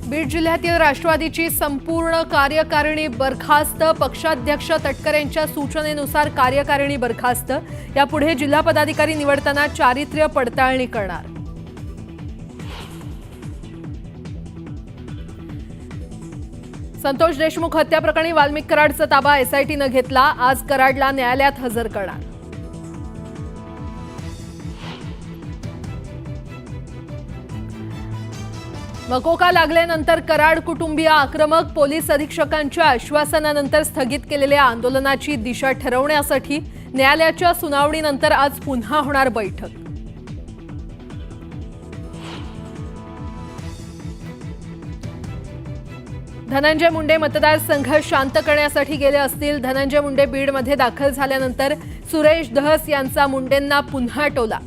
बीड जिल्ह्यातील राष्ट्रवादीची संपूर्ण कार्यकारिणी बरखास्त। पक्षाध्यक्ष तटकरे यांच्या सूचनेनुसार कार्यकारिणी बरखास्त। यापुढे जिल्हा पदाधिकारी निवडताना चारित्र्य पडताळणी करणार। संतोष देशमुख हत्या प्रकरणी वाल्मिक कराडचा ताबा एसआयटीने घेतला। आज कराडला न्यायालयात हजर करणार। मकोका लागल्यानंतर कराड कुटुंबीय आक्रमक। पोलीस अधीक्षकांच्या आश्वासनानंतर स्थगित केलेल्या आंदोलनाची दिशा ठरवण्यासाठी न्यायालयाच्या सुनावणीनंतर आज पुन्हा होणार बैठक। धनंजय मुंडे मतदारसंघ शांत करण्यासाठी गेले असतील। धनंजय मुंडे बीडमध्ये दाखल झाल्यानंतर सुरेश धस यांचा मुंडेंना पुन्हा टोला।